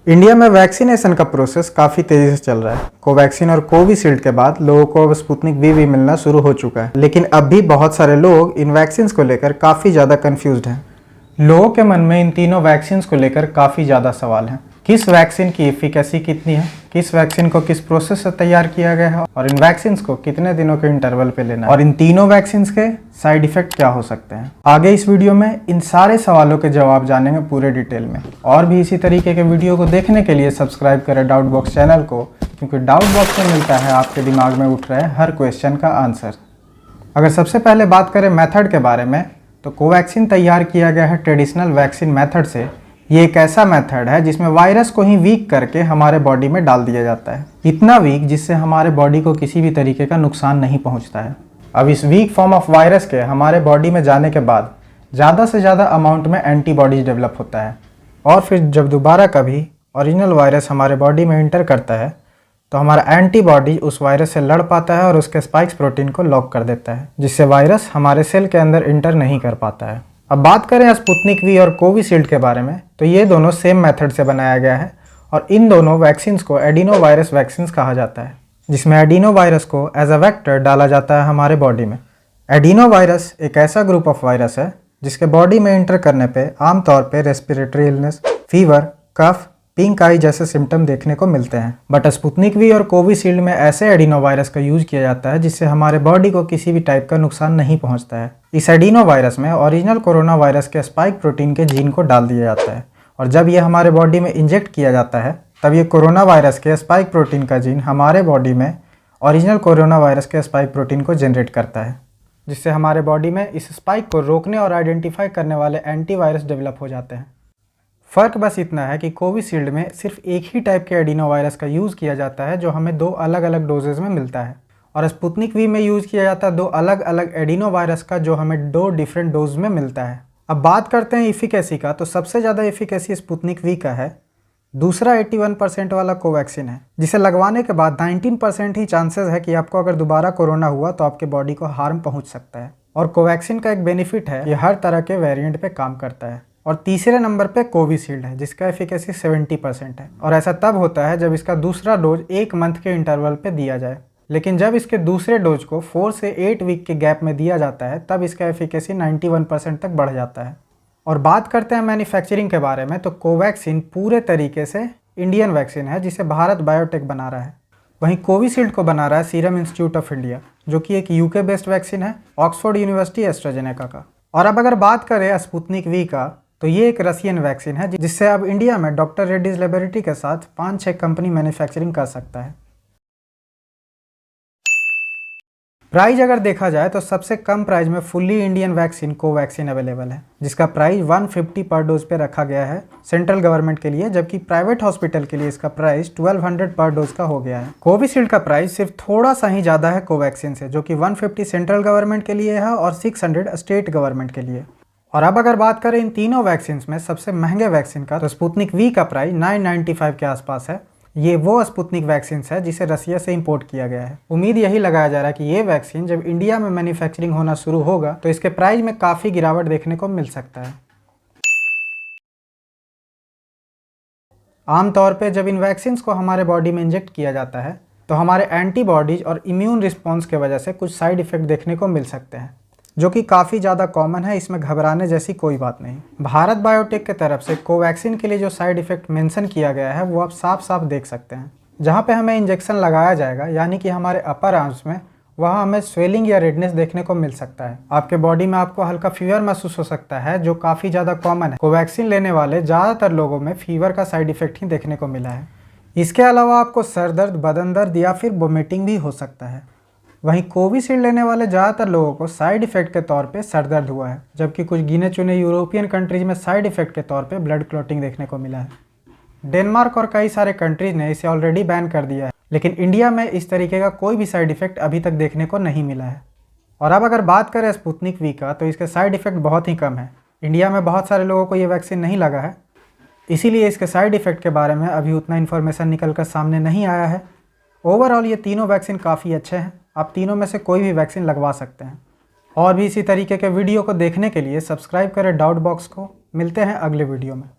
India में vaccination का process काफ़ी तेज़ी से चल रहा है। कोवैक्सीन और कोविशील्ड के बाद लोगों को अब स्पुतनिक वी भी मिलना शुरू हो चुका है, लेकिन अब भी बहुत सारे लोग इन वैक्सीन को लेकर काफ़ी ज़्यादा कंफ्यूज्ड हैं। लोगों के मन में इन तीनों वैक्सीन को लेकर काफ़ी ज़्यादा सवाल हैं। किस वैक्सीन की एफिकेसी कितनी है, किस वैक्सीन को किस प्रोसेस से तैयार किया गया है और इन वैक्सीन को कितने दिनों के इंटरवल पे लेना है और इन तीनों वैक्सीन के साइड इफेक्ट क्या हो सकते हैं। आगे इस वीडियो में इन सारे सवालों के जवाब जानेंगे पूरे डिटेल में। और भी इसी तरीके के वीडियो को देखने के लिए सब्सक्राइब करें डाउट बॉक्स चैनल को, क्योंकि डाउट बॉक्स में मिलता है आपके दिमाग में उठ रहे हर क्वेश्चन का आंसर। अगर सबसे पहले बात करें मेथड के बारे में, तो कोवैक्सीन तैयार किया गया है ट्रेडिशनल वैक्सीन मेथड से। ये एक ऐसा मेथड है जिसमें वायरस को ही वीक करके हमारे बॉडी में डाल दिया जाता है, इतना वीक जिससे हमारे बॉडी को किसी भी तरीके का नुकसान नहीं पहुंचता है। अब इस वीक फॉर्म ऑफ वायरस के हमारे बॉडी में जाने के बाद ज़्यादा से ज़्यादा अमाउंट में एंटीबॉडीज डेवलप होता है, और फिर जब दोबारा कभी ओरिजिनल वायरस हमारे बॉडी में इंटर करता है तो हमारा एंटीबॉडी उस वायरस से लड़ पाता है और उसके स्पाइक्स प्रोटीन को लॉक कर देता है, जिससे वायरस हमारे सेल के अंदर इंटर नहीं कर पाता है। अब बात करें स्पुतनिक वी और कोविशील्ड के बारे में, तो ये दोनों सेम मेथड से बनाया गया है और इन दोनों वैक्सीन्स को एडिनो वायरस वैक्सीन्स कहा जाता है, जिसमें एडिनो वायरस को एज अ वेक्टर डाला जाता है हमारे बॉडी में। एडिनो वायरस एक ऐसा ग्रुप ऑफ वायरस है जिसके बॉडी में इंटर करने पे आमतौर पे रेस्पिरेटरी इलनेस, फीवर, कफ, पिंक आई जैसे सिम्टम देखने को मिलते हैं। बट स्पुतनिक वी और कोविशील्ड में ऐसे एडिनो वायरस का यूज किया जाता है जिससे हमारे बॉडी को किसी भी टाइप का नुकसान नहीं पहुंचता है। इस एडिनो वायरस में ओरिजिनल कोरोना वायरस के स्पाइक प्रोटीन के जीन को डाल दिया जाता है, और जब ये हमारे बॉडी में इंजेक्ट किया जाता है तब ये कोरोना वायरस के स्पाइक प्रोटीन का जीन हमारे बॉडी में ओरिजिनल कोरोना वायरस के स्पाइक प्रोटीन को जनरेट करता है, जिससे हमारे बॉडी में इस स्पाइक को रोकने और आइडेंटिफाई करने वाले एंटीवायरस डेवलप हो जाते हैं। फ़र्क बस इतना है कि कोविशील्ड में सिर्फ एक ही टाइप के एडिनो वायरस का यूज़ किया जाता है जो हमें दो अलग अलग डोजेज़ में मिलता है, और स्पुतनिक वी में यूज़ किया जाता है दो अलग अलग एडिनो वायरस का जो हमें दो डिफरेंट डोज में मिलता है। अब बात करते हैं एफिकेसी का, तो सबसे ज़्यादा एफिकेसी स्पुतनिक वी का है। दूसरा 81% वाला कोवैक्सीन है, जिसे लगवाने के बाद 19% ही चांसेस है कि आपको अगर दोबारा कोरोना हुआ तो आपके बॉडी को हार्म पहुँच सकता है। और कोवैक्सीन का एक बेनिफिट है, ये हर तरह के वेरिएंट पे काम करता है। और तीसरे नंबर पे कोविशील्ड है, जिसका एफिकेसी 70% है, और ऐसा तब होता है जब इसका दूसरा डोज 1 मंथ के इंटरवल पे दिया जाए। लेकिन जब इसके दूसरे डोज को 4 से 8 वीक के गैप में दिया जाता है तब इसका एफिकेसी 91% तक बढ़ जाता है। और बात करते हैं मैन्युफैक्चरिंग के बारे में, तो कोवैक्सीन पूरे तरीके से इंडियन वैक्सीन है जिसे भारत बायोटेक बना रहा है। वहीं कोविशील्ड को बना रहा है सीरम इंस्टीट्यूट ऑफ इंडिया, जो कि एक यूके बेस्ड वैक्सीन है, ऑक्सफोर्ड यूनिवर्सिटी एस्ट्राजेनेका का। और अब अगर बात करें स्पुतनिक वी का, तो ये एक रशियन वैक्सीन है जिससे अब इंडिया में डॉक्टर रेड्डीज लेबोरेटरी के साथ 5-6 कंपनी मैन्युफैक्चरिंग कर सकता है। प्राइस अगर देखा जाए तो सबसे कम प्राइस में fully Indian vaccine Covaxin available है, जिसका प्राइस 150 पर डोज पे रखा गया है सेंट्रल गवर्नमेंट के लिए, जबकि प्राइवेट हॉस्पिटल के लिए इसका प्राइस 1200 पर डोज का हो गया है। कोविशील्ड का प्राइस सिर्फ थोड़ा सा ही ज़्यादा है कोवैक्सीन से, जो कि 150 सेंट्रल गवर्नमेंट के लिए है और 600 स्टेट गवर्नमेंट के लिए। और अब अगर बात करें इन तीनों वैक्सीन में सबसे महंगे वैक्सीन का, तो स्पुतनिक वी का प्राइस 995 के आसपास है। ये वो स्पुतनिक वैक्सीन है जिसे रसिया से इंपोर्ट किया गया है। उम्मीद यही लगाया जा रहा है कि ये वैक्सीन जब इंडिया में मैन्युफैक्चरिंग होना शुरू होगा तो इसके प्राइस में काफ़ी गिरावट देखने को मिल सकता है। आमतौर पे जब इन वैक्सीन को हमारे बॉडी में इंजेक्ट किया जाता है तो हमारे एंटीबॉडीज और इम्यून रिस्पॉन्स के वजह से कुछ साइड इफेक्ट देखने को मिल सकते हैं, जो कि काफ़ी ज़्यादा कॉमन है। इसमें घबराने जैसी कोई बात नहीं। भारत बायोटेक की तरफ से कोवैक्सीन के लिए जो साइड इफ़ेक्ट मेंशन किया गया है वो आप साफ साफ देख सकते हैं। जहाँ पे हमें इंजेक्शन लगाया जाएगा, यानी कि हमारे अपर आर्म्स में, वहाँ हमें स्वेलिंग या रेडनेस देखने को मिल सकता है। आपके बॉडी में आपको हल्का फीवर महसूस हो सकता है, जो काफ़ी ज़्यादा कॉमन है। कोवैक्सीन लेने वाले ज़्यादातर लोगों में फीवर का साइड इफ़ेक्ट ही देखने को मिला है। इसके अलावा आपको सर दर्द, बदन दर्द या फिर वोमिटिंग भी हो सकता है। वहीं कोविशील्ड लेने वाले ज़्यादातर लोगों को साइड इफ़ेक्ट के तौर पे सर दर्द हुआ है, जबकि कुछ गिने चुने यूरोपियन कंट्रीज में साइड इफ़ेक्ट के तौर पे ब्लड क्लॉटिंग देखने को मिला है। डेनमार्क और कई सारे कंट्रीज ने इसे ऑलरेडी बैन कर दिया है, लेकिन इंडिया में इस तरीके का कोई भी साइड इफ़ेक्ट अभी तक देखने को नहीं मिला है। और अब अगर बात करें स्पुतनिक वी का, तो इसके साइड इफ़ेक्ट बहुत ही कम है। इंडिया में बहुत सारे लोगों को ये वैक्सीन नहीं लगा है, इसीलिए इसके साइड इफ़ेक्ट के बारे में अभी उतना इन्फॉर्मेशन निकल कर सामने नहीं आया है। ओवरऑल ये तीनों वैक्सीन काफ़ी अच्छे हैं, आप तीनों में से कोई भी वैक्सीन लगवा सकते हैं। और भी इसी तरीके के वीडियो को देखने के लिए सब्सक्राइब करें डाउट बॉक्स को। मिलते हैं अगले वीडियो में।